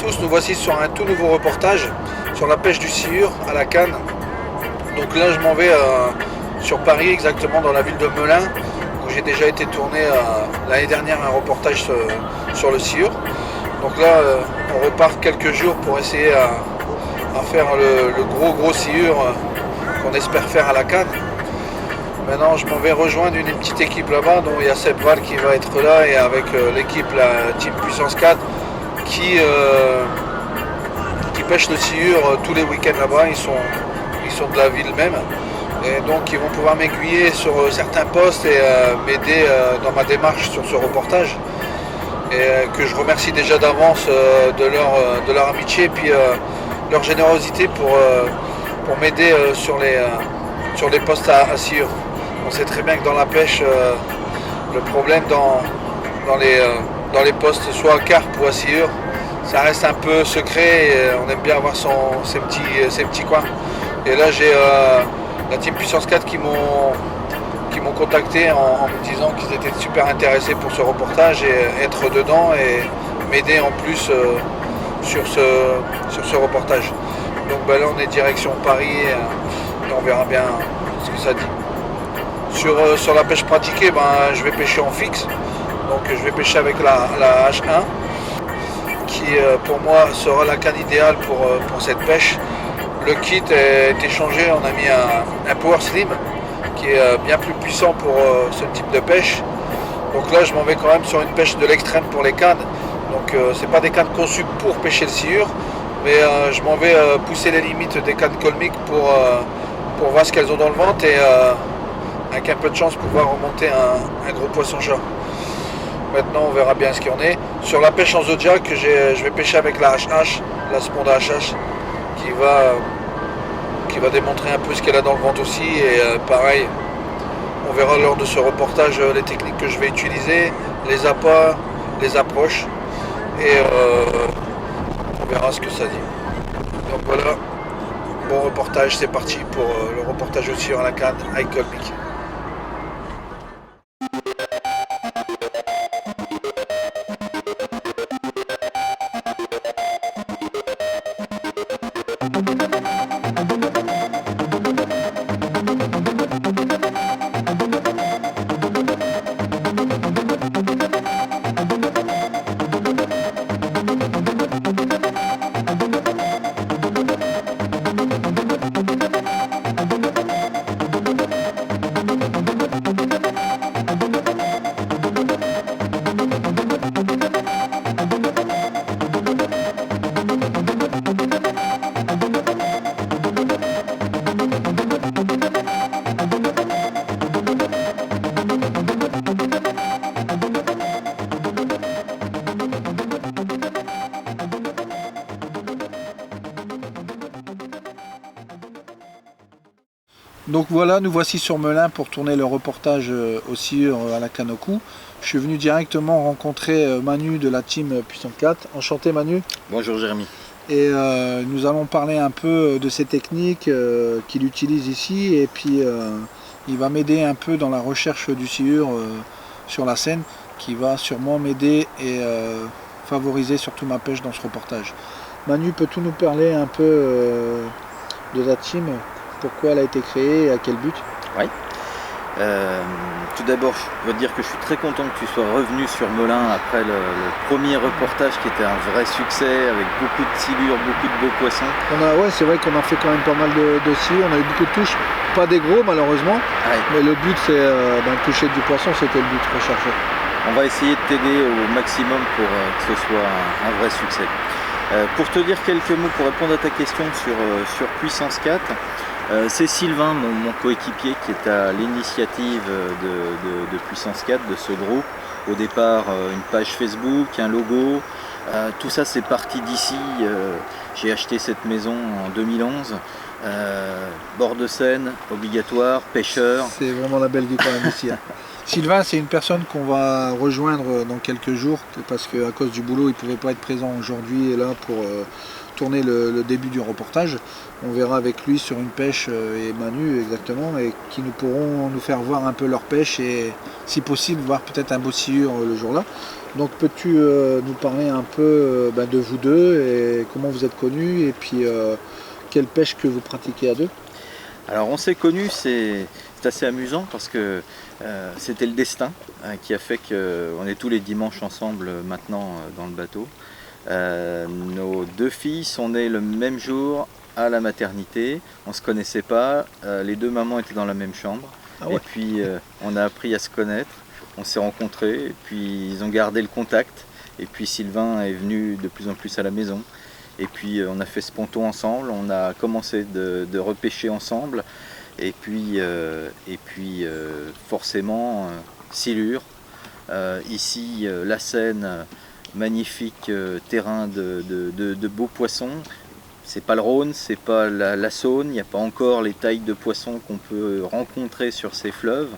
tous, nous voici sur un tout nouveau reportage sur la pêche du sciure à la canne. Donc là je m'en vais sur Paris, exactement dans la ville de Melun, où j'ai déjà été tourné l'année dernière un reportage sur le sciure. Donc là on repart quelques jours pour essayer à faire le gros sciure qu'on espère faire à la canne. Maintenant je m'en vais rejoindre une petite équipe là-bas, dont il y a Seb Val qui va être là, et avec l'équipe, la Team Puissance 4, qui pêchent le sciure tous les week-ends là-bas. Ils sont de la ville même, et donc ils vont pouvoir m'aiguiller sur certains postes et m'aider dans ma démarche sur ce reportage, et que je remercie déjà d'avance de leur amitié et puis leur générosité pour m'aider sur les postes à sciure. On sait très bien que dans la pêche, le problème dans les postes soit à carpe ou à sciure, ça reste un peu secret, et on aime bien avoir ses petits coins. Et là j'ai la Team Puissance 4 qui m'ont contacté en me disant qu'ils étaient super intéressés pour ce reportage et être dedans et m'aider en plus sur ce reportage. Donc là on est direction Paris, et on verra bien ce que ça dit. Sur la pêche pratiquée, je vais pêcher en fixe, donc je vais pêcher avec la H1, qui pour moi sera la canne idéale pour cette pêche. Le kit est échangé, on a mis un Power Slim qui est bien plus puissant pour ce type de pêche. Donc là je m'en vais quand même sur une pêche de l'extrême pour les cannes, donc c'est pas des cannes conçues pour pêcher le sciure, mais je m'en vais pousser les limites des cannes colmiques pour voir ce qu'elles ont dans le ventre, et avec un peu de chance pouvoir remonter un gros poisson-chat. Maintenant on verra bien ce qu'il y en est. Sur la pêche en Zodiac, je vais pêcher avec la HH, la Sponda HH, qui va démontrer un peu ce qu'elle a dans le ventre aussi, et pareil, on verra lors de ce reportage les techniques que je vais utiliser, les appâts, les approches, et on verra ce que ça dit. Donc voilà, bon reportage, c'est parti pour le reportage aussi à la canne avec colmique. Donc voilà, nous voici sur Melun pour tourner le reportage au sciure à la canne au cou. Je suis venu directement rencontrer Manu de la Team Puissance 4. Enchanté Manu. Bonjour Jérémy. Et nous allons parler un peu de ces techniques qu'il utilise ici, et puis il va m'aider un peu dans la recherche du sciure sur la Seine, qui va sûrement m'aider et favoriser surtout ma pêche dans ce reportage. Manu, peux-tu nous parler un peu de la team? Pourquoi elle a été créée et à quel but? Oui. Tout d'abord, je veux dire que je suis très content que tu sois revenu sur Melun après le premier reportage qui était un vrai succès, avec beaucoup de silures, beaucoup de beaux poissons. Ouais, c'est vrai qu'on a fait quand même pas mal de silures, on a eu beaucoup de touches, pas des gros malheureusement, ouais. Mais le but c'est de toucher du poisson, c'était le but recherché. On va essayer de t'aider au maximum pour que ce soit un vrai succès. Pour te dire quelques mots, pour répondre à ta question sur Puissance 4, c'est Sylvain, mon coéquipier, qui est à l'initiative de Puissance 4, de ce groupe. Au départ, une page Facebook, un logo, tout ça c'est parti d'ici. J'ai acheté cette maison en 2011, bord de Seine, obligatoire, pêcheur. C'est vraiment la belle vie quand même ici. Hein. Sylvain, c'est une personne qu'on va rejoindre dans quelques jours, parce qu'à cause du boulot, il ne pouvait pas être présent aujourd'hui et là pour tourner le début du reportage. On verra avec lui sur une pêche et Manu exactement, et qui pourront nous faire voir un peu leur pêche et si possible voir peut-être un beau sciure le jour-là. Donc peux-tu nous parler un peu de vous deux et comment vous êtes connus et puis quelle pêche que vous pratiquez à deux? Alors on s'est connus, c'est assez amusant parce que c'était le destin qui a fait qu'on est tous les dimanches ensemble maintenant dans le bateau. Nos deux filles sont nées le même jour à la maternité, on ne se connaissait pas, les deux mamans étaient dans la même chambre. Ah ouais. Et puis on a appris à se connaître, on s'est rencontrés, et puis ils ont gardé le contact. Et puis Sylvain est venu de plus en plus à la maison. Et puis on a fait ce ponton ensemble, on a commencé de repêcher ensemble. Et puis forcément, silure. Ici, la Seine, magnifique terrain de beaux poissons. C'est pas le Rhône, c'est pas la Saône, il n'y a pas encore les tailles de poissons qu'on peut rencontrer sur ces fleuves,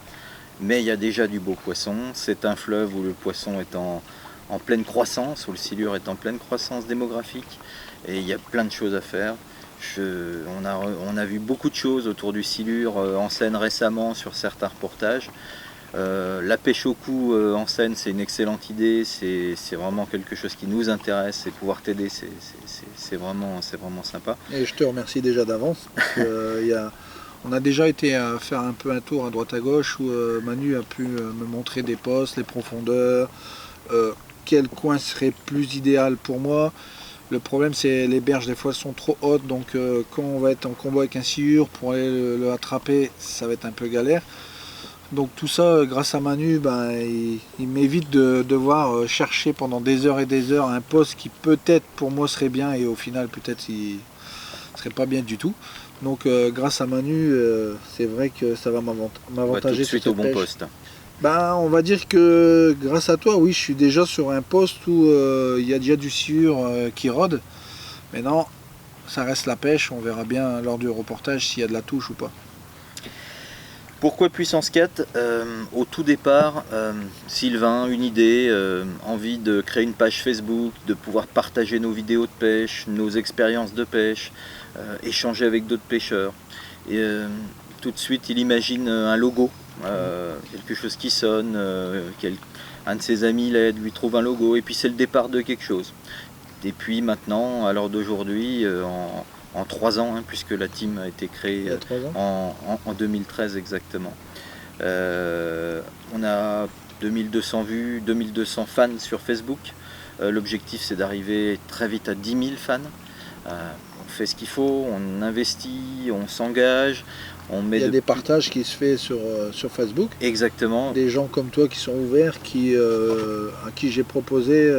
mais il y a déjà du beau poisson. C'est un fleuve où le poisson est en pleine croissance, où le silure est en pleine croissance démographique, et il y a plein de choses à faire. On a vu beaucoup de choses autour du silure en Seine récemment sur certains reportages. La pêche au cou en Seine, c'est une excellente idée, c'est vraiment quelque chose qui nous intéresse, et pouvoir t'aider, c'est vraiment sympa. Et je te remercie déjà d'avance. On a déjà été faire un peu un tour à droite à gauche où Manu a pu me montrer des postes, les profondeurs, quel coin serait plus idéal pour moi. Le problème c'est les berges des fois sont trop hautes, donc quand on va être en combat avec un silure pour aller le attraper, ça va être un peu galère. Donc tout ça, grâce à Manu, il m'évite de devoir chercher pendant des heures et des heures un poste qui peut-être pour moi serait bien et au final peut-être il serait pas bien du tout. Donc grâce à Manu, c'est vrai que ça va m'avantager tout de suite au bon poste. On va dire que grâce à toi, oui, je suis déjà sur un poste où il y a déjà du silure qui rôde. Mais non, ça reste la pêche, on verra bien lors du reportage s'il y a de la touche ou pas. Pourquoi Puissance 4? Au tout départ, Sylvain, une idée, envie de créer une page Facebook, de pouvoir partager nos vidéos de pêche, nos expériences de pêche, échanger avec d'autres pêcheurs. Et tout de suite, il imagine un logo, quelque chose qui sonne, un de ses amis l'aide, lui trouve un logo, et puis c'est le départ de quelque chose. Et puis maintenant, à l'heure d'aujourd'hui, en 3 ans, puisque la team a été créée en 2013 exactement. On a 2200 vues, 2200 fans sur Facebook. L'objectif c'est d'arriver très vite à 10 000 fans. On fait ce qu'il faut, on investit, on s'engage. Il y a des partages qui se font sur Facebook. Exactement. Des gens comme toi qui sont ouverts, à qui j'ai proposé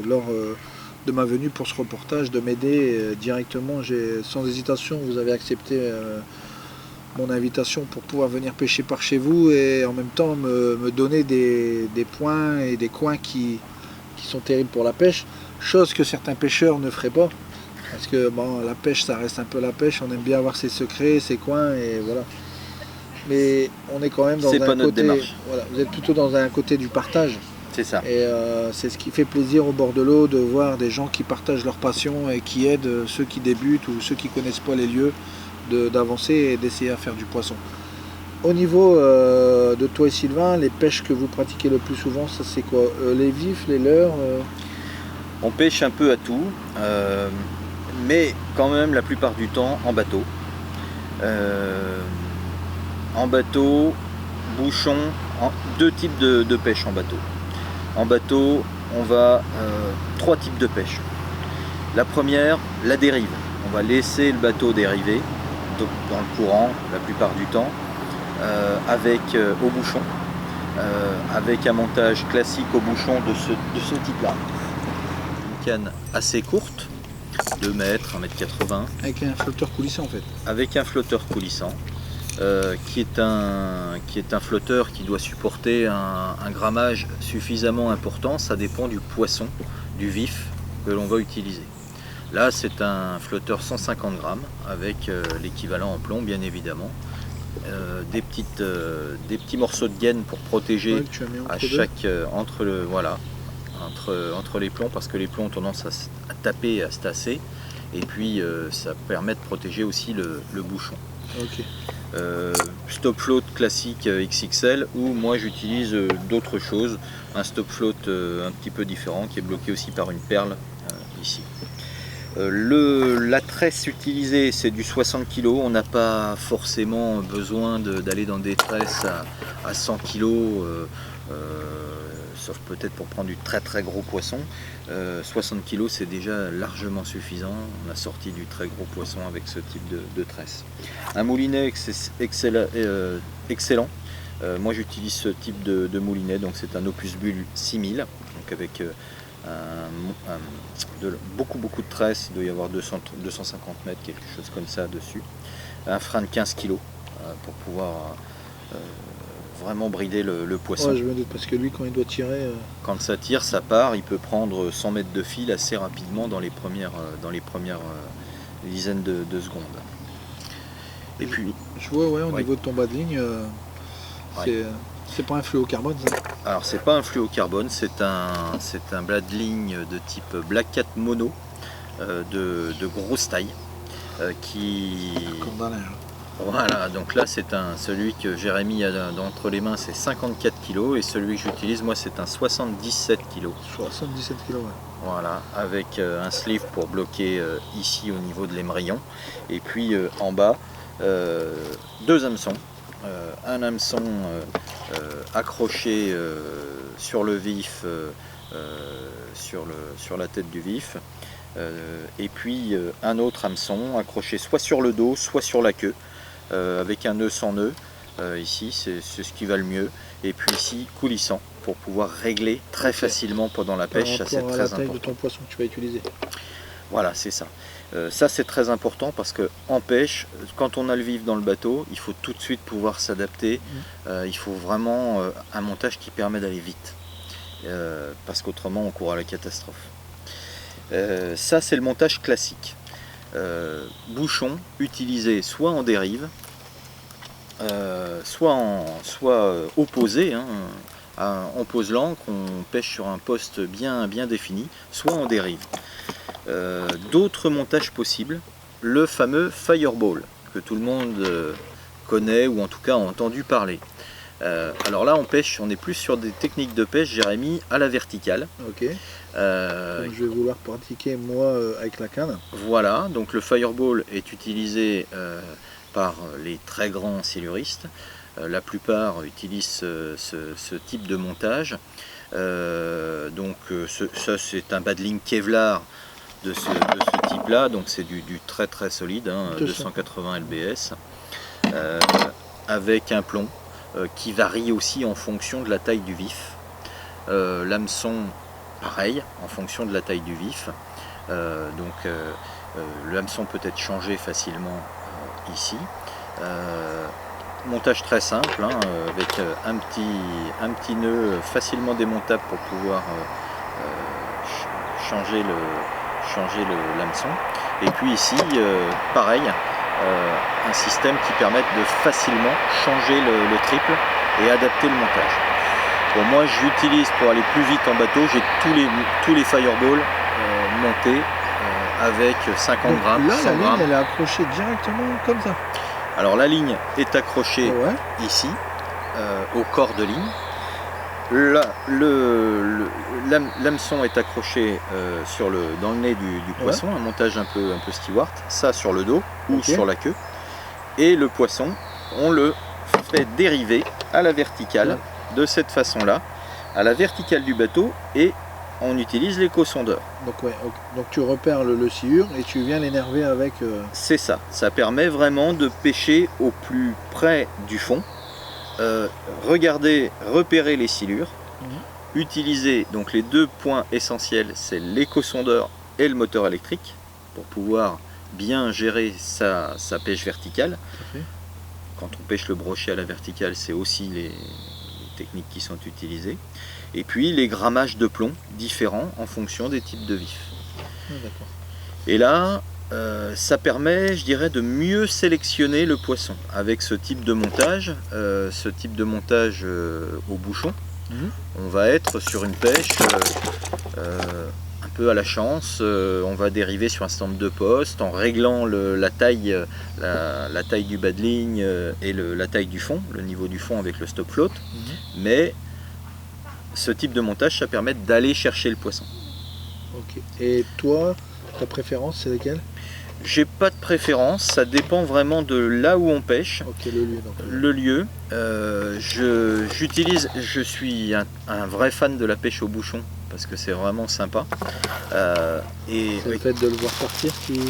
lors de ma venue pour ce reportage de m'aider directement. Sans hésitation, vous avez accepté mon invitation pour pouvoir venir pêcher par chez vous et en même temps me donner des points et des coins qui sont terribles pour la pêche, chose que certains pêcheurs ne feraient pas. Parce que la pêche, ça reste un peu la pêche, on aime bien avoir ses secrets, ses coins, et voilà. Mais on est quand même dans un côté... Voilà, vous êtes plutôt dans un côté du partage. C'est ça. Et c'est ce qui fait plaisir au bord de l'eau, de voir des gens qui partagent leur passion et qui aident ceux qui débutent ou ceux qui ne connaissent pas les lieux d'avancer et d'essayer à faire du poisson. Au niveau de toi et Sylvain, les pêches que vous pratiquez le plus souvent, ça c'est quoi? Les vifs, les leurres On pêche un peu à tout, mais quand même la plupart du temps en bateau. En bateau, bouchon, deux types de pêche en bateau. En bateau, on va 3 types de pêche. La première, la dérive. On va laisser le bateau dériver dans le courant la plupart du temps, avec au bouchon, avec un montage classique au bouchon de ce type-là. Une canne assez courte, 2 mètres, 1,80 m. Avec un flotteur coulissant en fait. Avec un flotteur coulissant. Qui est un flotteur qui doit supporter un grammage suffisamment important. Ça dépend du poisson, du vif que l'on va utiliser. Là c'est un flotteur 150 grammes avec l'équivalent en plomb bien évidemment. Des petits morceaux de gaine pour protéger à chaque entre les plombs, parce que les plombs ont tendance à taper, à se tasser, et puis ça permet de protéger aussi le bouchon. Ok. Stop float classique XXL, ou moi j'utilise d'autres choses, un stop float un petit peu différent qui est bloqué aussi par une perle ici. La tresse utilisée, c'est du 60 kg, on n'a pas forcément besoin d'aller dans des tresses à 100 kg, sauf peut-être pour prendre du très très gros poisson. 60 kg c'est déjà largement suffisant, on a sorti du très gros poisson avec ce type de tresse. Un moulinet excellent. Moi j'utilise ce type de moulinet, donc c'est un Opus Bull 6000, donc avec beaucoup de tresses, il doit y avoir 250 mètres, quelque chose comme ça dessus. Un frein de 15 kg pour pouvoir vraiment brider le poisson. Ouais, je me doute, parce que lui quand il doit tirer... Quand ça tire, ça part, il peut prendre 100 mètres de fil assez rapidement dans les premières dizaines de secondes. Et puis, je vois, ouais, au ouais. niveau de ton bas de ligne, c'est pas un fluocarbone ça? Alors c'est pas un fluocarbone, c'est un bas de ligne de type Black Cat Mono de grosse taille qui... Voilà, donc là c'est celui que Jérémy a entre les mains, c'est 54 kg, et celui que j'utilise moi c'est un 77 kg. 77 kg, ouais. Voilà, avec un sleeve pour bloquer ici au niveau de l'émerillon, et puis en bas deux hameçons. Un hameçon accroché sur le vif, sur la tête du vif, et puis un autre hameçon accroché soit sur le dos, soit sur la queue, avec un nœud sans nœud. Ici c'est ce qui va le mieux, et puis ici coulissant pour pouvoir régler très facilement pendant la pêche. Ça c'est très important. La taille de ton poisson que tu vas utiliser. Voilà, c'est ça. Ça c'est très important parce que en pêche, quand on a le vif dans le bateau, il faut tout de suite pouvoir s'adapter. Il faut vraiment un montage qui permet d'aller vite, parce qu'autrement on court à la catastrophe. Ça c'est le montage classique. Bouchon utilisé soit en dérive, soit opposé, hein. On pose l'ancre, on pêche sur un poste bien défini, soit en dérive. D'autres montages possibles, le fameux Fireball que tout le monde connaît, ou en tout cas a entendu parler. Alors là on pêche, on est plus sur des techniques de pêche, Jérémy, à la verticale. Ok. Donc je vais vouloir pratiquer moi avec la canne. Voilà, donc le Fireball est utilisé par les très grands siluristes. La plupart utilisent ce type de montage. Ça c'est un bas de ligne Kevlar de ce type là, donc c'est du très solide, hein, 280 lbs, avec un plomb qui varie aussi en fonction de la taille du vif. L'hameçon pareil en fonction de la taille du vif, le hameçon peut être changé facilement ici. Montage très simple, hein, avec un petit nœud facilement démontable pour pouvoir changer l'hameçon. Et puis ici, pareil, un système qui permet de facilement changer le triple et adapter le montage. Bon, moi j'utilise pour aller plus vite en bateau, j'ai tous les Fireballs montés avec 50 grammes, là, 100 la ligne, grammes. elle est accrochée directement comme ça. Alors la ligne est accrochée ici, au corps de ligne. L'hameçon est accroché dans le nez du poisson, un montage un peu steward, ça sur le dos ou sur la queue. Et le poisson, on le fait dériver à la verticale de cette façon-là, à la verticale du bateau, et on utilise l'éco-sondeur. Donc tu repères le sciure et tu viens l'énerver avec... C'est ça, ça permet vraiment de pêcher au plus près du fond, repérer les silures, utiliser donc les deux points essentiels, c'est l'éco-sondeur et le moteur électrique, pour pouvoir bien gérer sa pêche verticale. Quand on pêche le brochet à la verticale, c'est aussi les techniques qui sont utilisées. Et puis les grammages de plomb différents en fonction des types de vifs. Et là, ça permet, je dirais, de mieux sélectionner le poisson avec ce type de montage, au bouchon. On va être sur une pêche un peu à la chance, on va dériver sur un certain nombre de postes en réglant la taille du bas de ligne et la taille du fond, le niveau du fond avec le stop float. Mais ce type de montage, ça permet d'aller chercher le poisson. Ok. Et toi, ta préférence, c'est laquelle? J'ai pas de préférence, ça dépend vraiment de là où on pêche. Ok, le lieu. Donc. Le lieu, je suis un vrai fan de la pêche au bouchon parce que c'est vraiment sympa. C'est le fait de le voir partir qui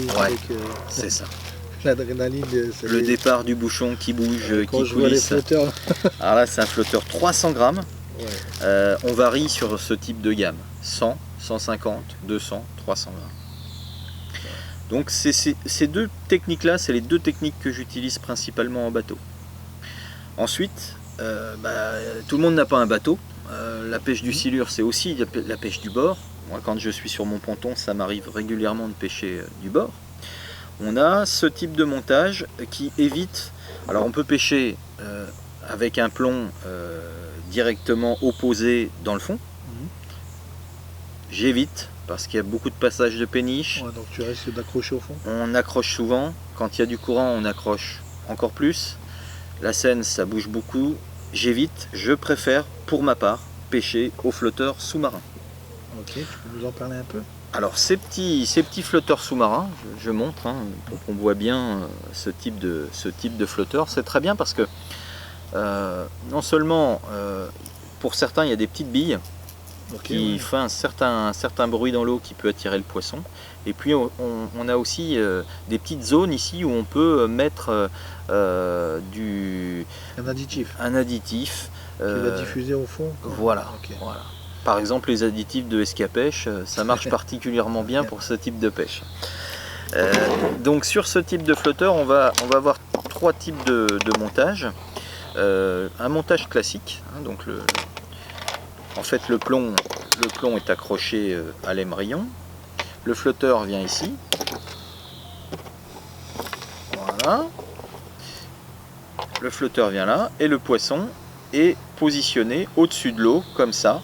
c'est ça. L'adrénaline. Le départ du bouchon qui bouge, quand qui je vois les coulisse. flotteurs. Alors là, c'est un flotteur 300 grammes. Ouais. On varie sur ce type de gamme 100, 150, 200, 300 grammes. Donc ces deux techniques-là, c'est les deux techniques que j'utilise principalement en bateau. Ensuite, tout le monde n'a pas un bateau. La pêche du silure, c'est aussi la pêche du bord. Moi, quand je suis sur mon ponton, ça m'arrive régulièrement de pêcher du bord. On a ce type de montage qui évite... Alors on peut pêcher avec un plomb directement opposé dans le fond. J'évite parce qu'il y a beaucoup de passages de péniche. Ouais, donc tu risques d'accrocher au fond. On accroche souvent. Quand il y a du courant, on accroche encore plus. La Seine, ça bouge beaucoup. J'évite. Je préfère, pour ma part, pêcher au flotteur sous-marin. Ok, tu peux nous en parler un peu? Alors ces petits flotteurs sous-marins, je montre pour qu'on voit bien ce type de flotteur. C'est très bien parce que non seulement pour certains il y a des petites billes qui fait un certain bruit dans l'eau qui peut attirer le poisson. Et puis on a aussi des petites zones ici où on peut mettre un additif qui va diffuser au fond. Voilà. Par exemple, les additifs de escapèche, ça marche particulièrement bien pour ce type de pêche. Donc sur ce type de flotteur, on va avoir trois types de montage. Un montage classique, donc en fait le plomb est accroché à l'émerillon. Le flotteur vient ici. Voilà. Le flotteur vient là et le poisson est positionné au-dessus de l'eau comme ça.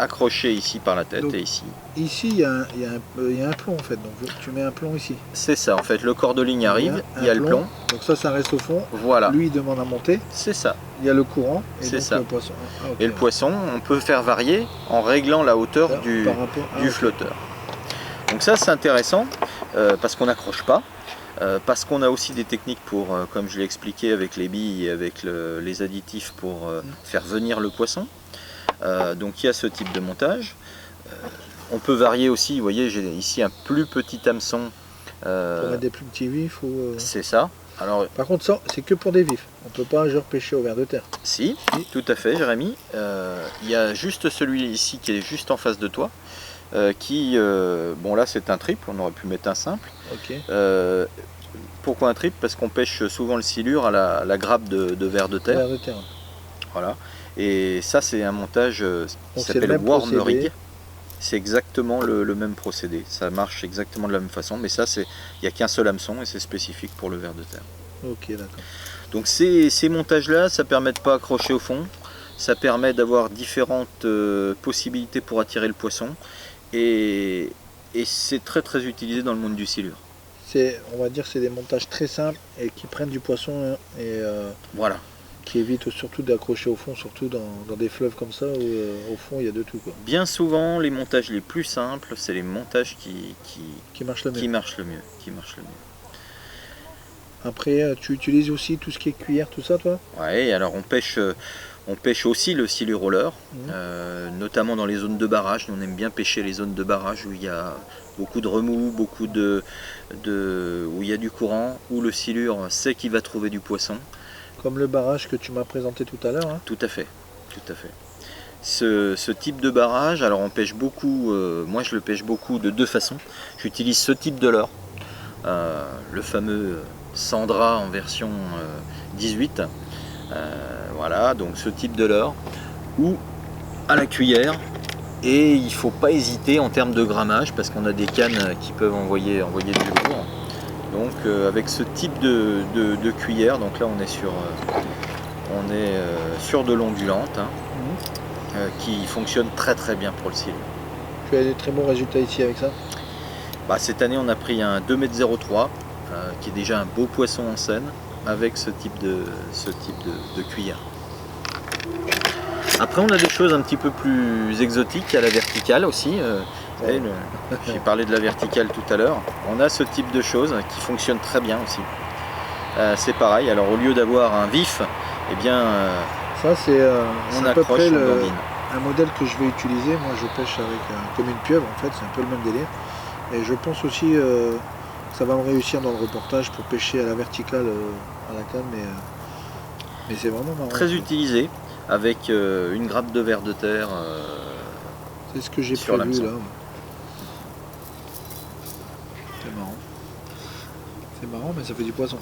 Accroché ici par la tête et ici. Ici, il y a un plomb en fait, donc tu mets un plomb ici. C'est ça, en fait, le corps de ligne arrive, il y a le plomb. Donc ça reste au fond. Voilà. Lui, il demande à monter. C'est ça. Il y a le courant. C'est ça. Le poisson. Et le poisson, on peut faire varier en réglant la hauteur du flotteur. Donc ça, c'est intéressant parce qu'on n'accroche pas. Parce qu'on a aussi des techniques pour, comme je l'ai expliqué avec les billes et avec les additifs pour faire venir le poisson. Donc il y a ce type de montage. On peut varier aussi, vous voyez, j'ai ici un plus petit hameçon. Pour mettre des plus petits vifs ou... C'est ça. Alors, par contre, ça, c'est que pour des vifs. On peut pas genre pêcher au ver de terre. Si, tout à fait, Jérémy. Il y a juste celui ici qui est juste en face de toi. Bon là c'est un triple, on aurait pu mettre un simple. Okay. Pourquoi un triple? Parce qu'on pêche souvent le silure à la grappe de ver de terre. Voilà. Et ça c'est un montage qui s'appelle worm rig. C'est exactement le même procédé. Ça marche exactement de la même façon, mais ça il n'y a qu'un seul hameçon et c'est spécifique pour le ver de terre. Ok, d'accord. Donc ces montages là, ça permet de ne pas accrocher au fond. Ça permet d'avoir différentes possibilités pour attirer le poisson. Et c'est très très utilisé dans le monde du silure. On va dire c'est des montages très simples et qui prennent du poisson et voilà. Qui évitent surtout d'accrocher au fond, surtout dans des fleuves comme ça où au fond il y a de tout, quoi. Bien souvent les montages les plus simples, c'est les montages qui marchent le mieux. Après tu utilises aussi tout ce qui est cuillère, tout ça toi? Ouais, alors on pêche aussi le silure roller, notamment dans les zones de barrage. On aime bien pêcher les zones de barrage où il y a beaucoup de remous, où il y a du courant, où le silure sait qu'il va trouver du poisson. Comme le barrage que tu m'as présenté tout à l'heure. Hein. Tout à fait. Ce type de barrage, alors on pêche beaucoup, moi je le pêche beaucoup de deux façons. J'utilise ce type de leurre, le fameux Sandra en version 18. Voilà, donc ce type de leurre ou à la cuillère, et il ne faut pas hésiter en termes de grammage parce qu'on a des cannes qui peuvent envoyer du lourd. Donc avec ce type de cuillère, donc là on est sur de l'ondulante qui fonctionne très très bien pour le silure. Tu as des très bons résultats ici avec ça? Bah, cette année, on a pris un 2,03 m, qui est déjà un beau poisson en Seine, avec ce type de cuillère. Après, on a des choses un petit peu plus exotiques à la verticale aussi. Vous savez, j'ai parlé de la verticale tout à l'heure. On a ce type de choses qui fonctionnent très bien aussi. C'est pareil, alors au lieu d'avoir un vif, eh bien, ça c'est on à peu accroche, près on dandine. un modèle que je vais utiliser. Moi je pêche avec comme une pieuvre en fait, c'est un peu le même délire. Et je pense aussi que ça va me réussir dans le reportage pour pêcher à la verticale à la canne, mais c'est vraiment marrant. Très utilisé, avec une grappe de vers de terre. C'est ce que j'ai sur prévu l'hameçon. là. C'est marrant. C'est marrant, mais ça fait du poisson.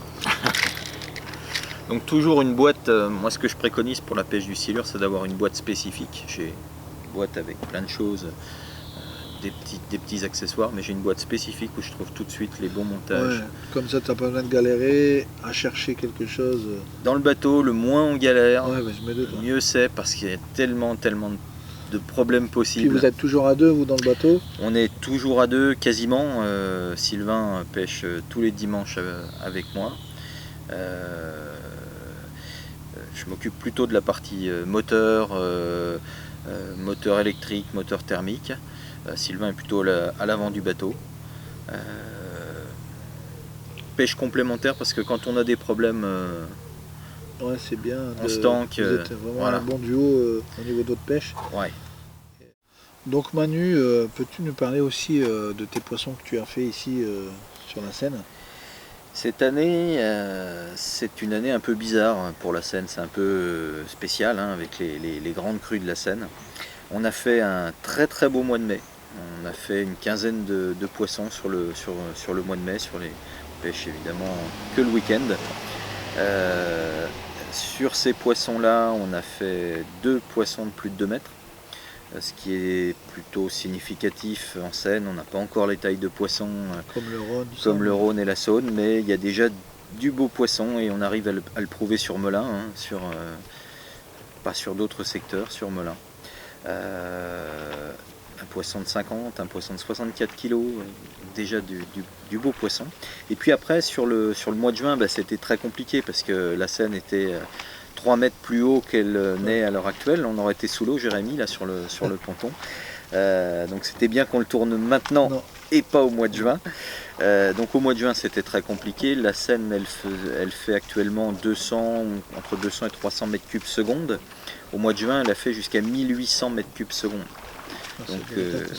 Donc toujours une boîte, moi ce que je préconise pour la pêche du silure, c'est d'avoir une boîte spécifique. J'ai une boîte avec plein de choses, des petits accessoires, mais j'ai une boîte spécifique où je trouve tout de suite les bons montages. Ouais, comme ça, tu n'as pas besoin de galérer à chercher quelque chose. Dans le bateau, le moins on galère, Ouais, mais je me doute. Ouais. mieux c'est, parce qu'il y a tellement de problèmes Puis possibles. vous êtes toujours à deux, vous, dans le bateau? On est toujours à deux, quasiment. Sylvain pêche tous les dimanches avec moi. Je m'occupe plutôt de la partie moteur, moteur électrique, moteur thermique. Sylvain est plutôt à l'avant du bateau. Pêche complémentaire parce que quand on a des problèmes, Ouais, c'est bien. on se tanque. Vous êtes vraiment Voilà. un bon duo au niveau d'autres pêches. Ouais. Donc Manu, peux-tu nous parler aussi de tes poissons que tu as fait ici sur la Seine? Cette année, c'est une année un peu bizarre pour la Seine, c'est un peu spécial hein, avec les grandes crues de la Seine. On a fait un très très beau mois de mai. On a fait une quinzaine de poissons sur le mois de mai, sur les pêches évidemment que le week-end. Sur ces poissons-là, on a fait 2 poissons de plus de 2 mètres, ce qui est plutôt significatif en Seine. On n'a pas encore les tailles de poissons Comme le Rhône, comme le Rhône et la Saône, mais il y a déjà du beau poisson et on arrive à le prouver sur Melun, hein, pas sur d'autres secteurs, sur Melun. Un poisson de 50, un poisson de 64 kg, déjà du beau poisson. Et puis après, sur le mois de juin, c'était très compliqué parce que la Seine était 3 mètres plus haut qu'elle n'est à l'heure actuelle. On aurait été sous l'eau, Jérémy, là sur le ponton. Donc c'était bien qu'on le tourne maintenant et pas au mois de juin. Donc au mois de juin, c'était très compliqué. La Seine, elle fait actuellement entre 200 et 300 mètres cubes seconde. Au mois de juin, elle a fait jusqu'à 1800 mètres cubes seconde. Donc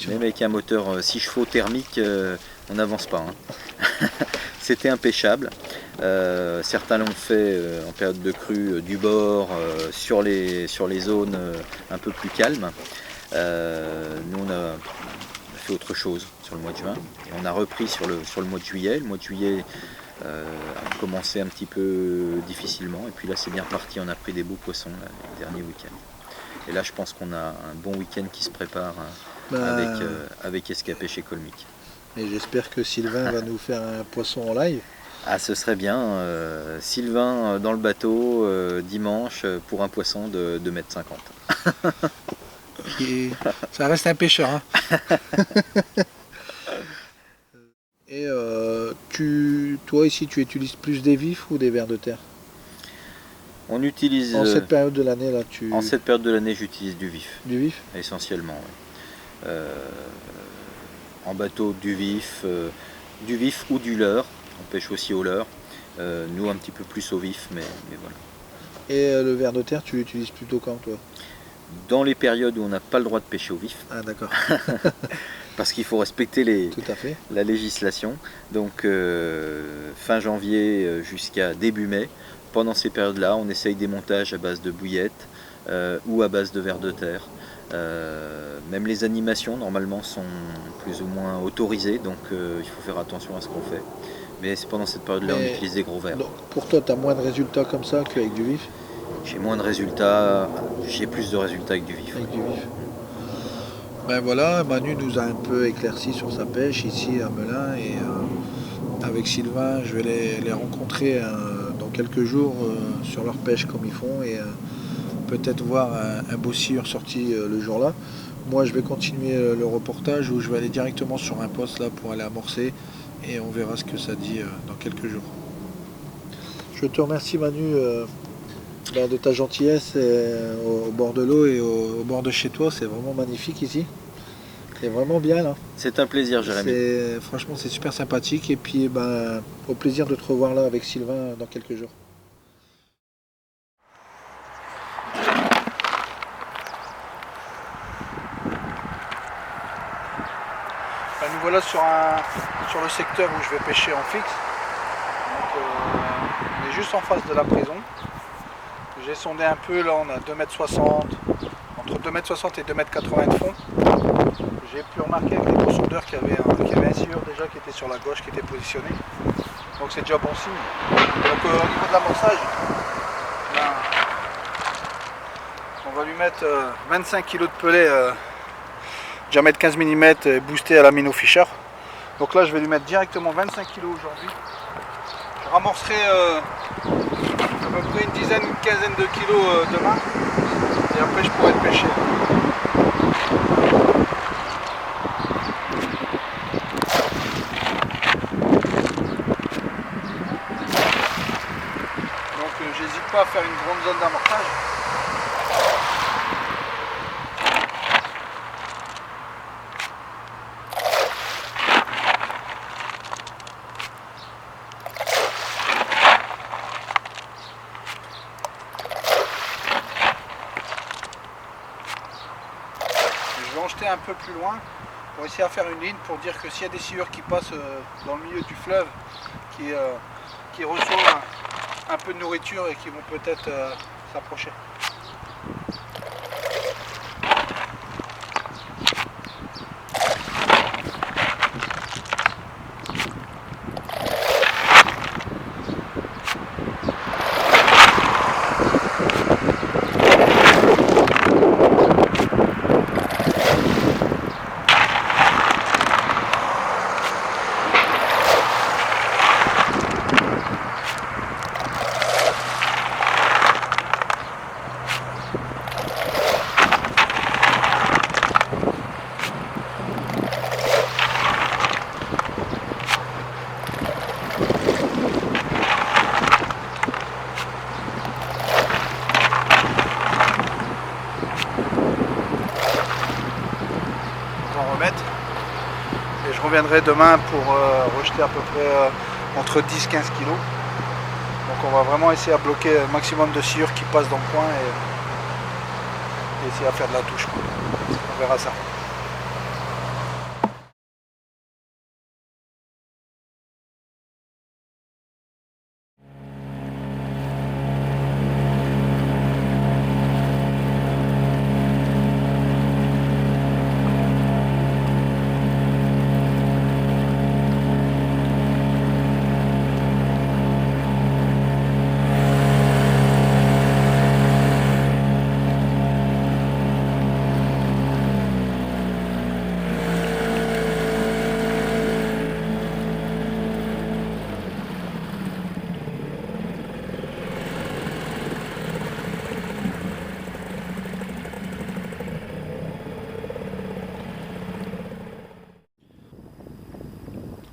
même avec un moteur 6 chevaux thermique, on n'avance pas. Hein. C'était impêchable. Certains l'ont fait en période de crue du bord, sur les zones un peu plus calmes. Nous on a fait autre chose sur le mois de juin. Et on a repris sur le mois de juillet. Le mois de juillet a commencé un petit peu difficilement. Et puis là c'est bien reparti, on a pris des beaux poissons là, les derniers week-ends. Et là, je pense qu'on a un bon week-end qui se prépare avec Escapé chez Colmic. Et j'espère que Sylvain va nous faire un poisson en live. Ah, ce serait bien. Sylvain dans le bateau dimanche pour un poisson de 2,50 m. Ça reste un pêcheur. Hein. Et toi ici, tu utilises plus des vifs ou des vers de terre? On utilise. En cette période de l'année là, En cette période de l'année, j'utilise du vif. Du vif? Essentiellement, oui. En bateau, du vif ou du leurre. On pêche aussi au leurre. Nous, un petit peu plus au vif, mais voilà. Et le ver de terre, tu l'utilises plutôt quand, toi? Dans les périodes où on n'a pas le droit de pêcher au vif. Ah, d'accord. Parce qu'il faut respecter Tout à fait. la législation. Donc, fin janvier jusqu'à début mai. Pendant ces périodes-là, on essaye des montages à base de bouillettes ou à base de vers de terre. Même les animations, normalement, sont plus ou moins autorisées, donc il faut faire attention à ce qu'on fait. Mais c'est pendant cette période-là on utilise des gros vers. Donc, pour toi, tu as moins de résultats comme ça qu'avec du vif? J'ai moins de résultats, j'ai plus de résultats avec du vif. Avec du vif. Ben voilà, Manu nous a un peu éclairci sur sa pêche ici à Melun, et avec Sylvain, je vais les rencontrer dans quelques jours sur leur pêche comme ils font, et peut-être voir un beau silure sorti le jour-là. moi je vais continuer le reportage où je vais aller directement sur un poste là pour aller amorcer et on verra ce que ça dit dans quelques jours. Je te remercie Manu de ta gentillesse au bord de l'eau et au bord de chez toi, c'est vraiment magnifique ici. C'est vraiment bien là. C'est un plaisir, Jérémy. Franchement c'est super sympathique et puis au plaisir de te revoir là avec Sylvain dans quelques jours. Nous voilà sur le secteur où je vais pêcher en fixe. Donc, on est juste en face de la prison. J'ai sondé un peu, là on a 2,60 m, entre 2,60 m et 2,80 m de fond. J'ai pu remarquer avec les poursuiveurs qu'il y avait un sciure déjà qui était sur la gauche, qui était positionné. Donc c'est déjà bon signe. Donc au niveau de l'amorçage, on va lui mettre 25 kg de pellet diamètre 15 mm boosté à la Minnow Fisher. Donc là je vais lui mettre directement 25 kg aujourd'hui. Je ramorcerai à peu près une quinzaine de kilos demain. Et après je pourrai le pêcher. Donc j'hésite pas à faire une grande zone d'amorçage. Un peu plus loin pour essayer à faire une ligne pour dire que s'il y a des sciures qui passent dans le milieu du fleuve qui reçoivent un peu de nourriture et qui vont peut-être s'approcher. Je reviendrai demain pour rejeter à peu près entre 10-15 kg. Donc on va vraiment essayer à bloquer un maximum de sciures qui passent dans le coin et essayer à faire de la touche. On verra ça.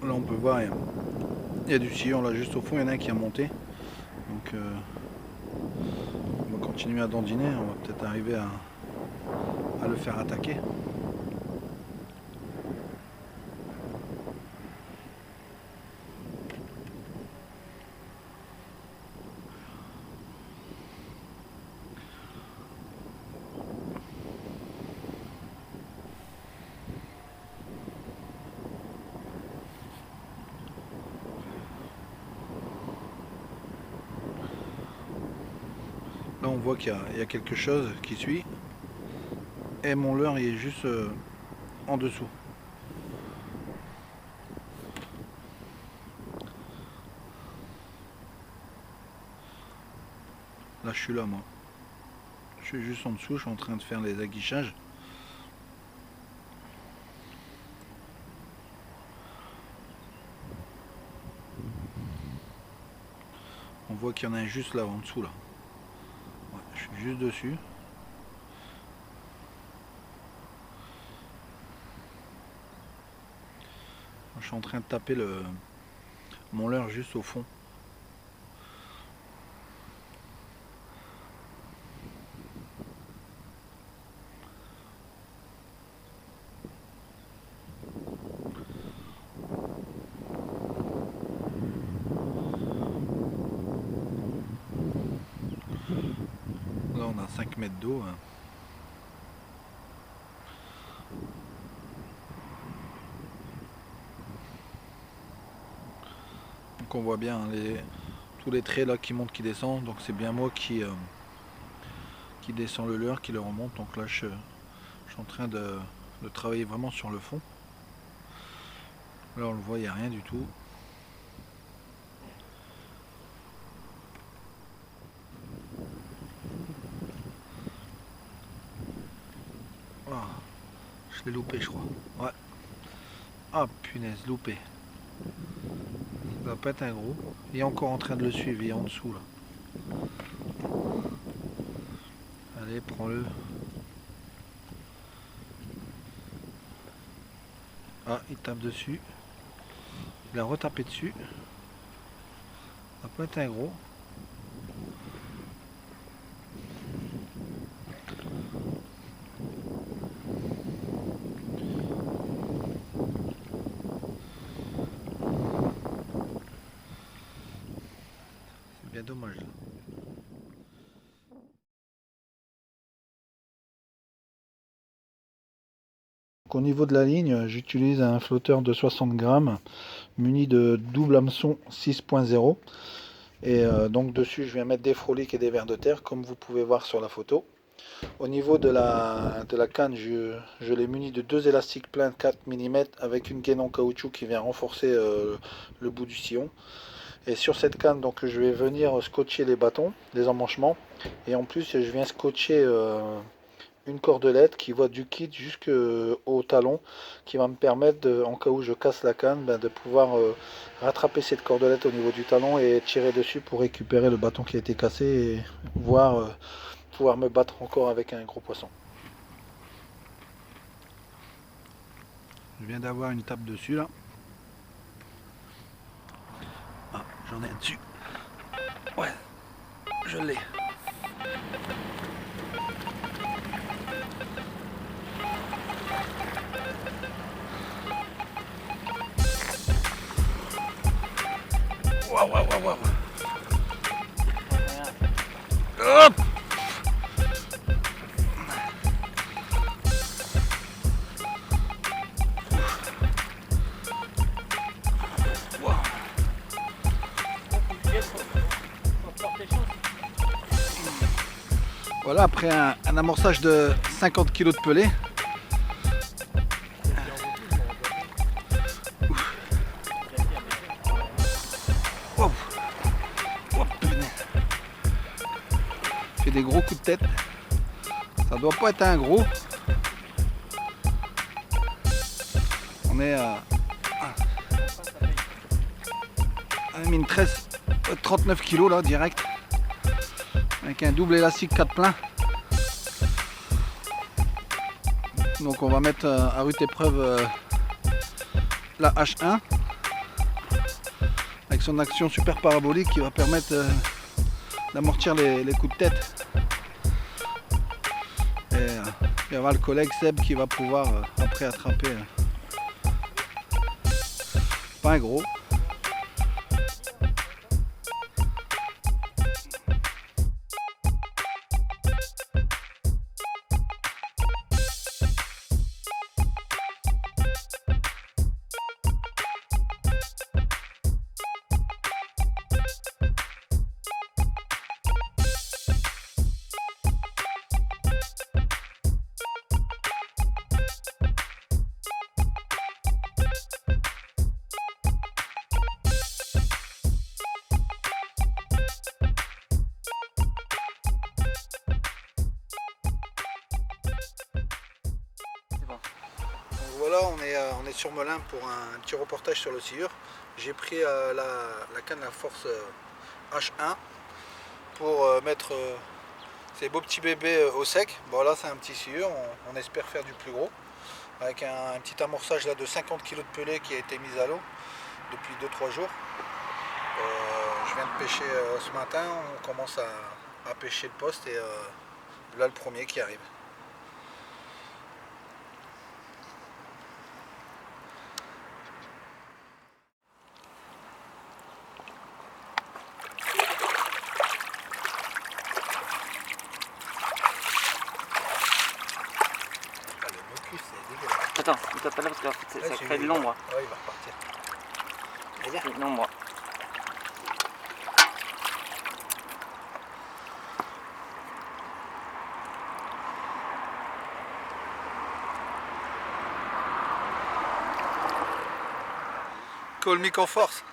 Là on peut voir, il y a du sillon là juste au fond, il y en a un qui a monté. Donc on va continuer à dandiner, on va peut-être arriver à le faire attaquer. Là on voit qu'il y a quelque chose qui suit et mon leurre il est juste en dessous. Là je suis là moi. Je suis juste en dessous, je suis en train de faire les aguichages. On voit qu'il y en a un juste là en dessous là. Ouais, je suis juste dessus. Je suis en train de taper mon leurre juste au fond. Là on a 5 mètres d'eau. Donc on voit bien tous les traits là qui montent, qui descendent. Donc c'est bien moi qui descend le leurre, qui le remonte. Donc là je suis en train de travailler vraiment sur le fond. Là on le voit, il n'y a rien du tout. Oh, je l'ai loupé je crois. Ouais. Ah punaise, loupé. Ça va pas être un gros. Il est encore en train de le suivre, il est en dessous là. Allez, prends-le. Ah, il tape dessus. Il a retapé dessus. Ça va pas être un gros. C'est bien dommage là. Au niveau de la ligne, j'utilise un flotteur de 60 grammes muni de double hameçon 6.0 et donc dessus je viens mettre des froliques et des vers de terre comme vous pouvez voir sur la photo. Au niveau de la canne, je l'ai muni de deux élastiques pleins de 4 mm avec une gaine en caoutchouc qui vient renforcer le bout du sillon. Et sur cette canne, donc je vais venir scotcher les bâtons, les emmanchements, et en plus je viens scotcher une cordelette qui va du kit jusqu'au talon, qui va me permettre, en cas où je casse la canne, de pouvoir rattraper cette cordelette au niveau du talon et tirer dessus pour récupérer le bâton qui a été cassé et voir pouvoir me battre encore avec un gros poisson. Je viens d'avoir une tape dessus là. Ah, j'en ai un dessus. Ouais, je l'ai. Waouh, waouh, waouh, waouh. Hop! Voilà, après un amorçage de 50 kg de pelée. Oh. Oh, fait des gros coups de tête. Ça doit pas être un gros. On est à mine 13, 39 kg là direct. Avec un double élastique 4 pleins. Donc on va mettre à rude épreuve la H1 avec son action super parabolique qui va permettre d'amortir les coups de tête. Et il y aura le collègue Seb qui va pouvoir après attraper pas un gros. Voilà, on est sur Melun pour un petit reportage sur le sciure. J'ai pris la canne à force H1 pour mettre ces beaux petits bébés au sec. Bon là c'est un petit sciure, on espère faire du plus gros. avec un petit amorçage là de 50 kg de pelé qui a été mis à l'eau depuis 2-3 jours. Je viens de pêcher ce matin, on commence à pêcher le poste et là le premier qui arrive. Ah, le mucus, c'est dégueulasse. Attends, il tape pas là parce que ça Ouais, crée de l'ombre. Ouais, il va repartir. Ça crée de l'ombre. Colmique en force.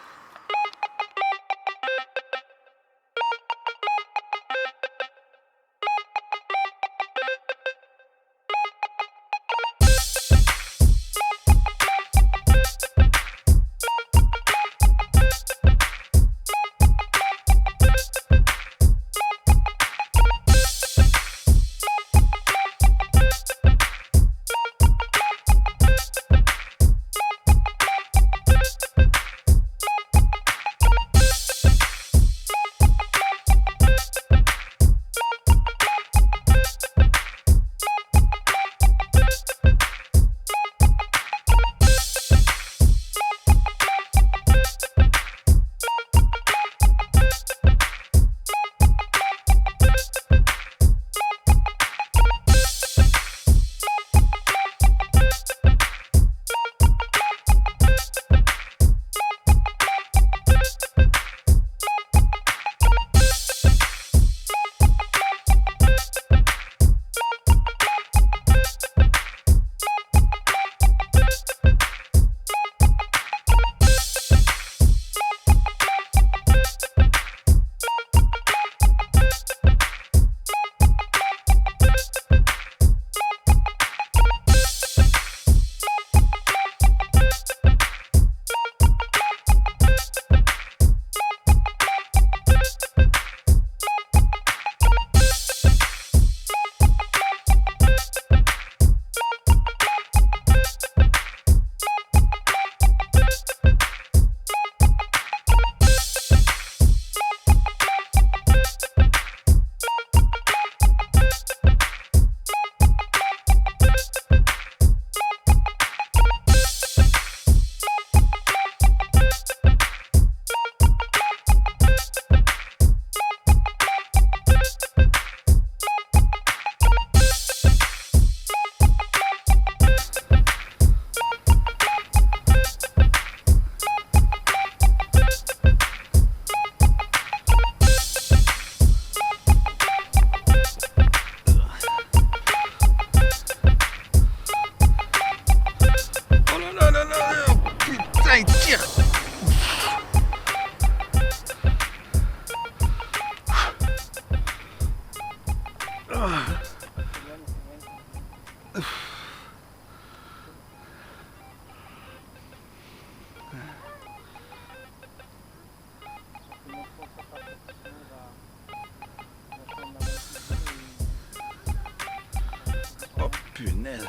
Punaise.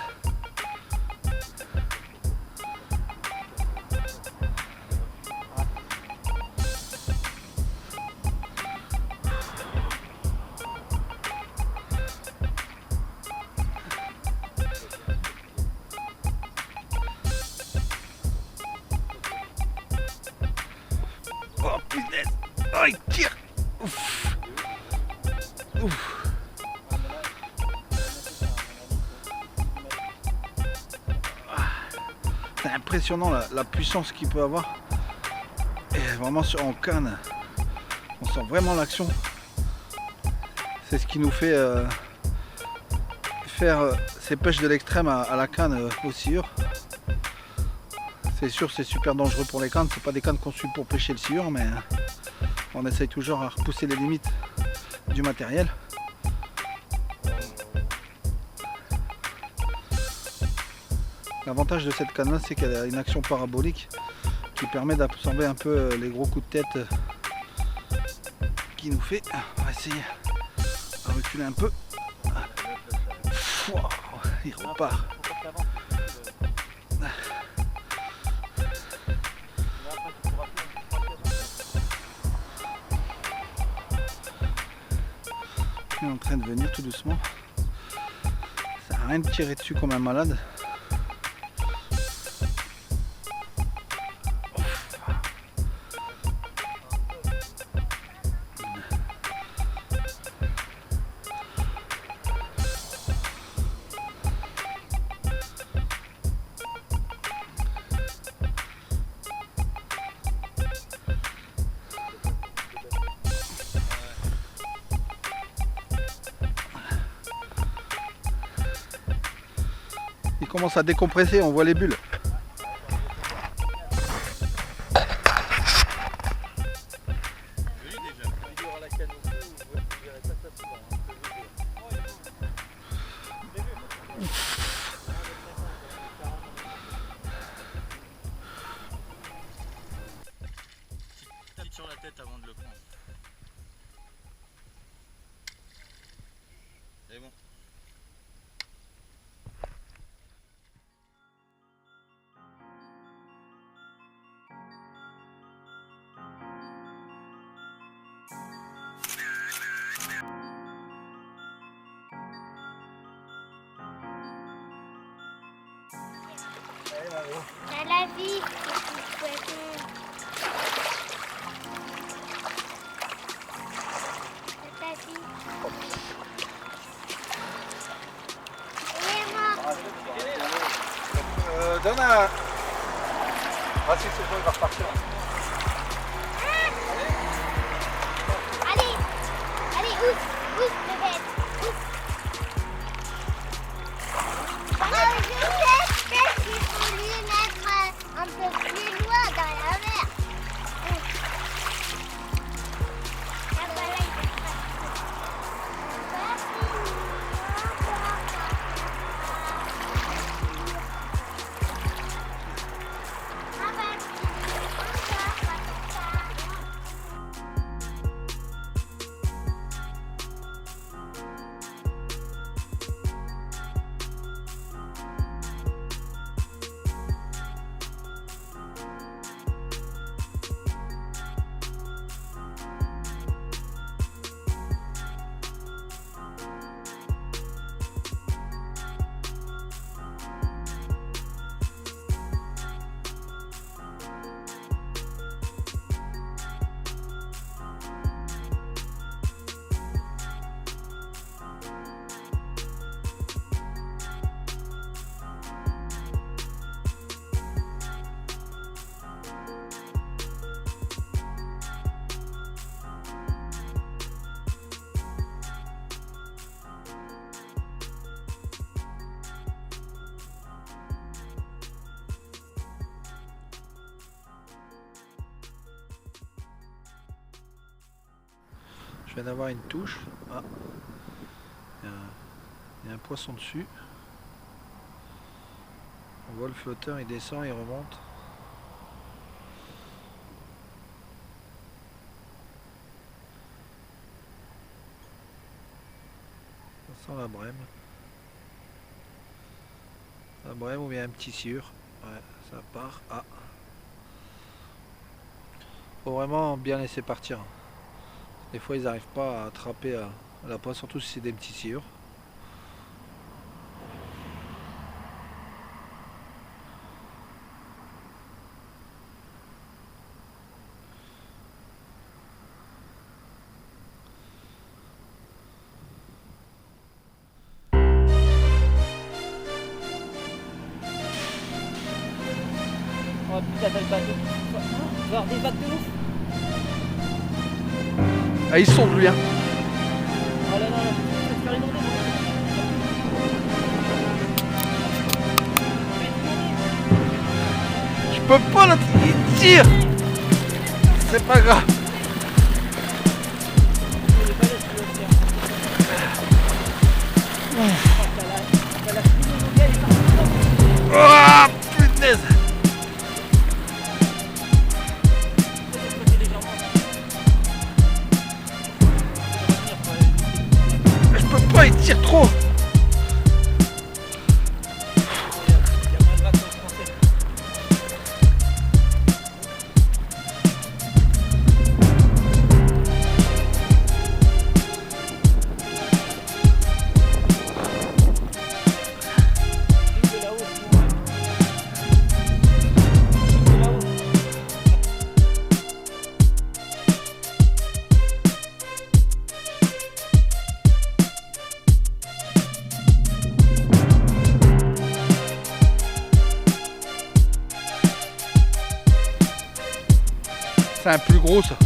Oh punaise. Oh il tire. Ouf. Ouf. C'est impressionnant la puissance qu'il peut avoir. Et vraiment en canne, on sent vraiment l'action. C'est ce qui nous fait faire ces pêches de l'extrême à la canne au sciure. C'est sûr, c'est super dangereux pour les cannes. C'est pas des cannes conçues pour pêcher le sciure, mais on essaye toujours à repousser les limites du matériel. L'avantage de cette canne là, c'est qu'elle a une action parabolique qui permet d'absorber un peu les gros coups de tête qu'il nous fait. On va essayer de reculer un peu. Wow, il repart. est en train de venir tout doucement. Ça n'a rien de tirer dessus comme un malade. Il commence à décompresser, on voit les bulles. Tape sur la tête avant de le prendre. C'est bon. C'est la vie. C'est ta vie. Et moi. Donne un... Ah si c'est bon, il va repartir. Allez, allez, ouf, bébé, ouf. Je sais peut-être qu'il faut lui mettre un peu plus loin dans la mer. Ah, voilà, il est prêt. Je viens d'avoir une touche. Ah. Il y a un poisson dessus. On voit le flotteur, il descend, il remonte. Ça sent la brème. La brème ou bien un petit sciure. Ouais, ça part. Ah. Faut vraiment bien laisser partir. Des fois ils n'arrivent pas à attraper la poisse, surtout si c'est des petits sciures. Oh putain, t'as le bateau. Voir des vagues de ouf. Ah, ils sont lui, hein. Oh là là, là, je vais te faire inonder. Je peux pas, là, il tire. C'est pas grave. Ah, punaise. Je peux pas, il tire trop. gros ça.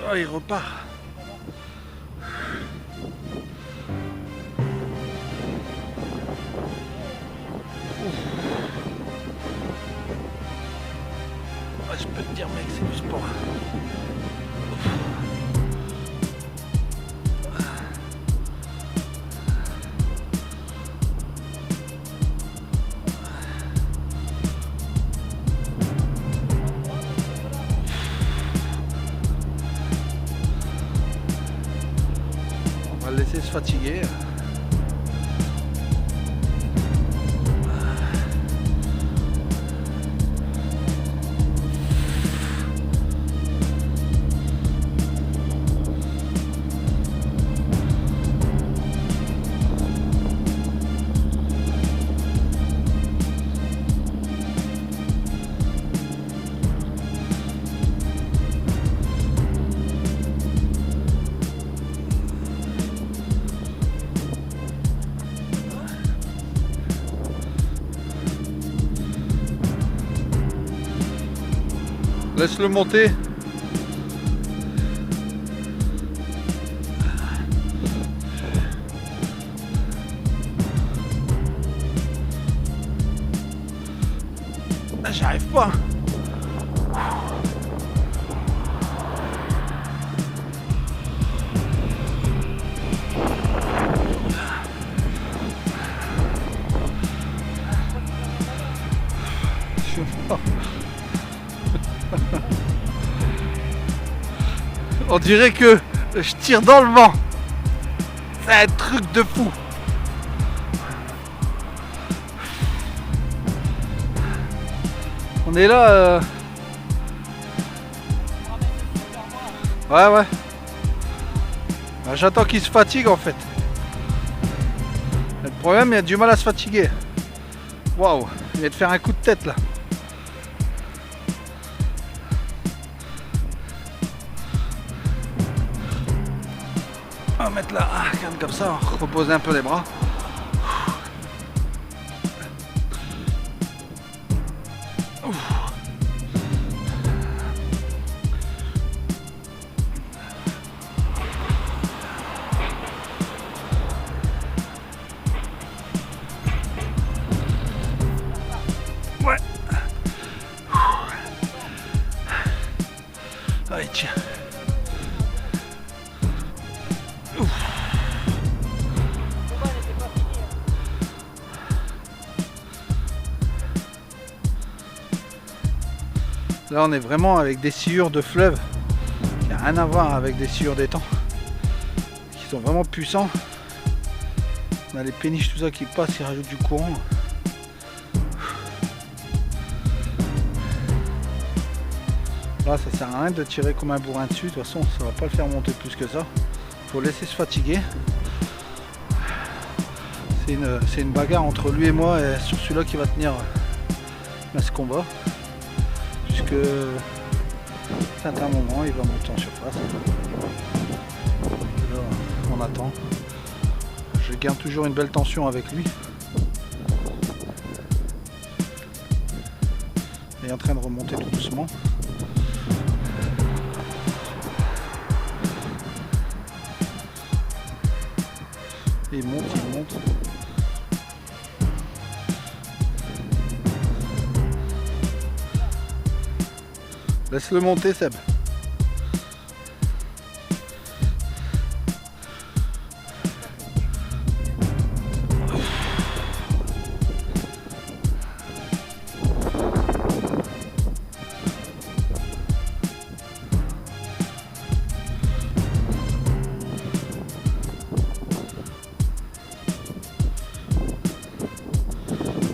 Oh, il repart. Ah, je peux te dire, mec, c'est du sport. On va le laisser se fatiguer. Laisse-le monter. J'arrive pas. Je suis mort. On dirait que je tire dans le vent. C'est un truc de fou. On est là. Ouais, ouais. Bah, j'attends qu'il se fatigue en fait. Le problème, il a du mal à se fatiguer. Waouh, il vient de faire un coup de tête là. On va mettre là, comme ça, on repose un peu les bras. Ouais. Allez, tiens. Là on est vraiment avec des sciures de fleuve, il n'y a rien à voir avec des sciures d'étang, qui sont vraiment puissants. On a les péniches, tout ça qui passe, qui rajoute du courant. Là ça sert à rien de tirer comme un bourrin dessus, de toute façon ça va pas le faire monter plus que ça. Il faut laisser se fatiguer. C'est une bagarre entre lui et moi et sur celui-là qui va tenir ce combat. Jusque à un certain moment il va monter en surface. Là, on attend. Je garde toujours une belle tension avec lui. Il est en train de remonter tout doucement. Et il monte, il monte. Laisse-le monter, Seb.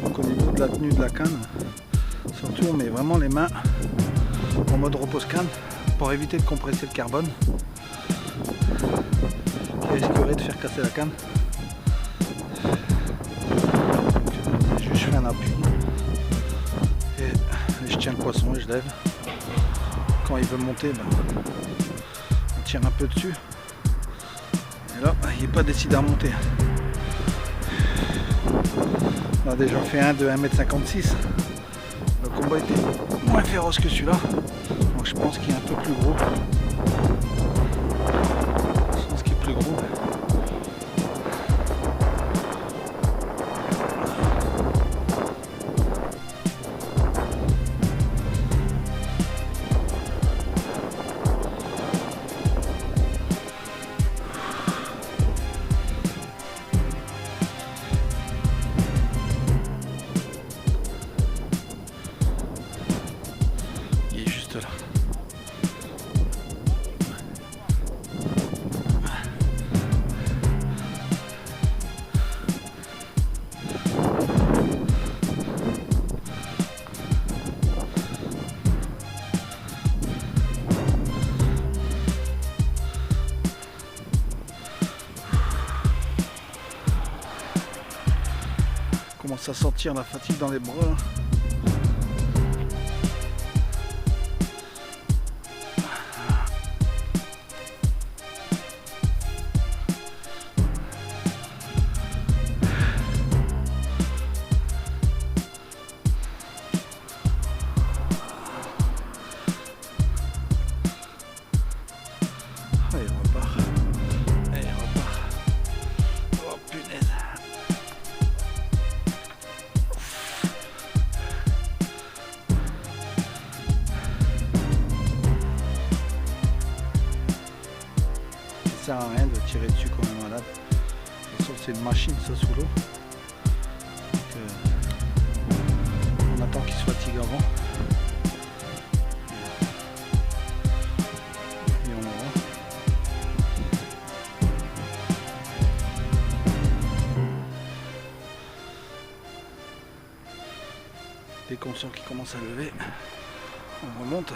Donc au niveau de la tenue de la canne, surtout on met vraiment les mains en mode repose-canne pour éviter de compresser le carbone qui risquerait de faire casser la canne. Je fais un appui et je tiens le poisson et je lève. Quand il veut monter, on tire un peu dessus. Et là, il n'est pas décidé à monter. On a déjà fait un de 1,56 m. Le combat était moins féroce que celui-là. Donc je pense qu'il est un peu plus gros. Je pense qu'il est plus gros. Là. Commence à sentir la fatigue dans les bras. Ça sert à rien de tirer dessus comme un malade. Sauf c'est une machine ça sous l'eau. On attend qu'il se fatigue avant. Et on va. Dès qu'on sent qu'il commence à lever, on remonte.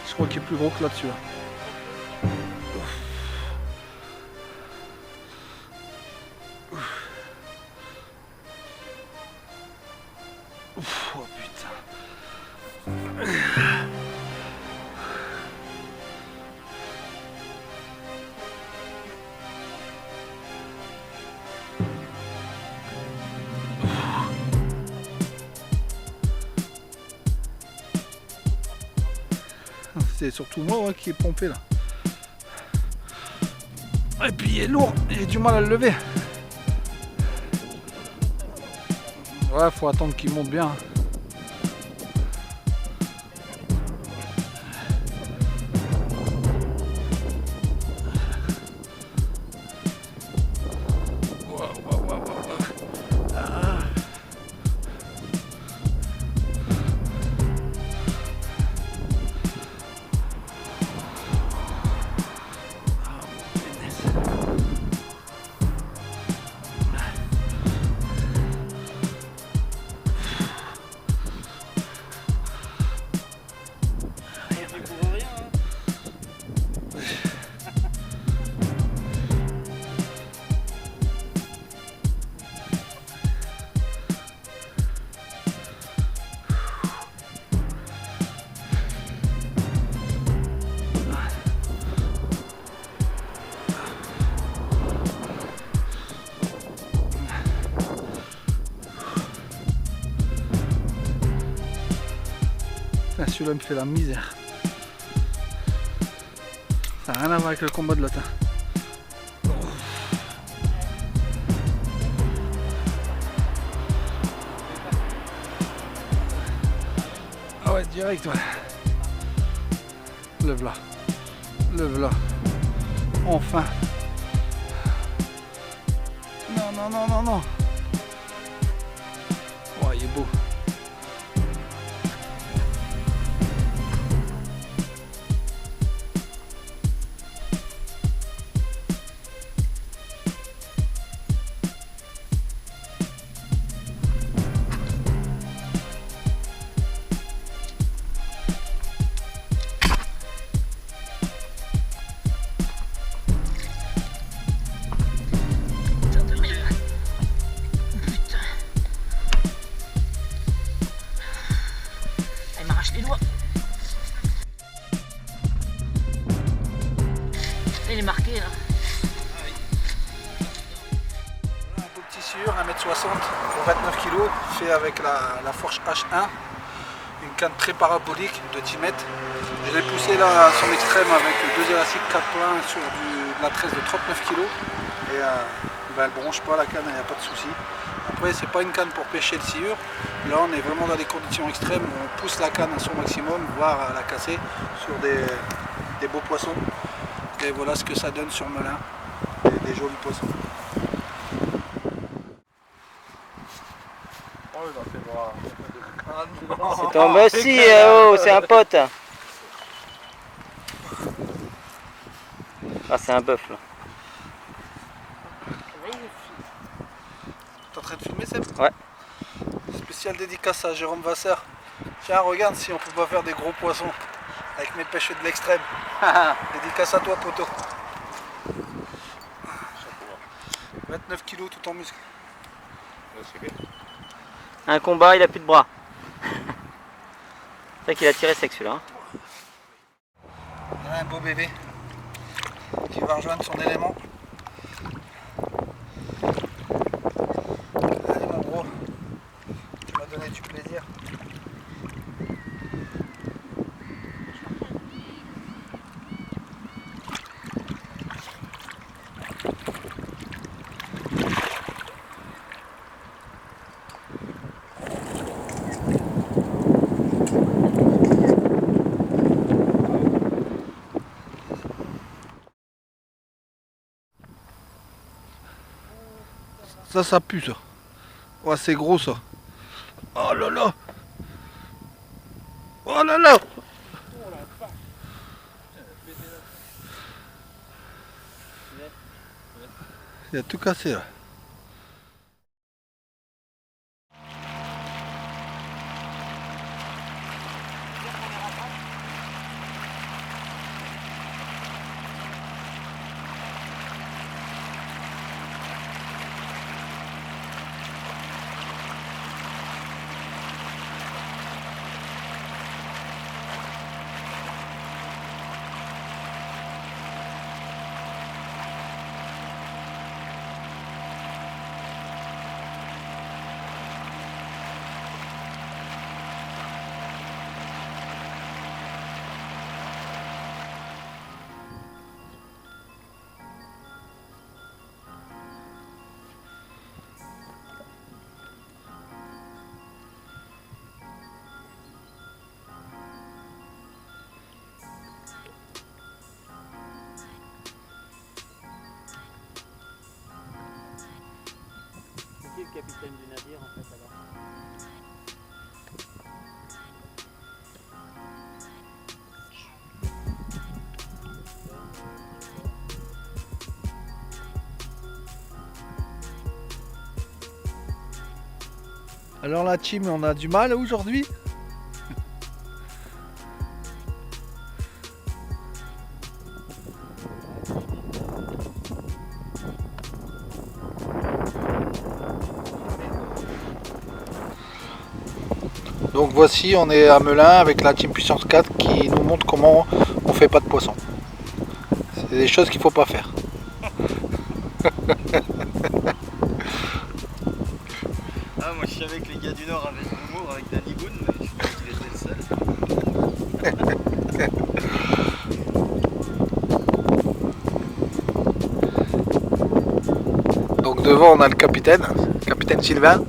Je crois qu'il est plus gros que là-dessus. Oh putain. c'est surtout moi qui ai pompé là. Et puis il est lourd, j'ai du mal à le lever. Ouais, faut attendre qu'il monte bien. Celui-là me fait la misère. Ça n'a rien à voir avec le combat de l'autre. Ah ouais, direct, ouais. Lève là. Lève là. Enfin. Non, non, non, non, non. Oh, il est beau. Les doigts. Il est marqué là. Un beau petit sciure, 1m60 pour 29 kg, fait avec la Forge H1, une canne très parabolique de 10 mètres. Je l'ai poussé là à son extrême avec deux élastiques 4 pleins sur de la tresse de 39 kg. Et elle ne bronche pas la canne, il n'y a pas de souci. Après, c'est pas une canne pour pêcher le sciure. Là, on est vraiment dans des conditions extrêmes où on pousse la canne à son maximum, voire à la casser sur des beaux poissons. Et voilà ce que ça donne sur Melun, des jolis poissons. C'est ton bossi, oh, c'est un pote. Ah, c'est un bœuf là. T'es en train de filmer, Seb? Ouais. Spécial dédicace à Jérôme Vasseur. Tiens, regarde si on peut pas faire des gros poissons avec mes pêches de l'extrême. Dédicace à toi, poteau. 29 kg tout en muscle. Un combat, il a plus de bras. C'est vrai qu'il a tiré sec celui-là. Là, un beau bébé qui va rejoindre son élément. Allez mon gros, tu m'as donné du plaisir. Ça pue ça. Ouais, c'est gros ça. Oh là là. Oh là là. Il a tout cassé là. système du navire en fait alors. Alors la team, on a du mal aujourd'hui. Donc voici, on est à Melun avec la team Puissance 4 qui nous montre comment on fait pas de poisson. C'est des choses qu'il faut pas faire. Ah, moi je savais que les gars du Nord avaient de l'humour avec Danny Boone, mais je pense qu'il était le seul. Donc devant on a le capitaine Sylvain.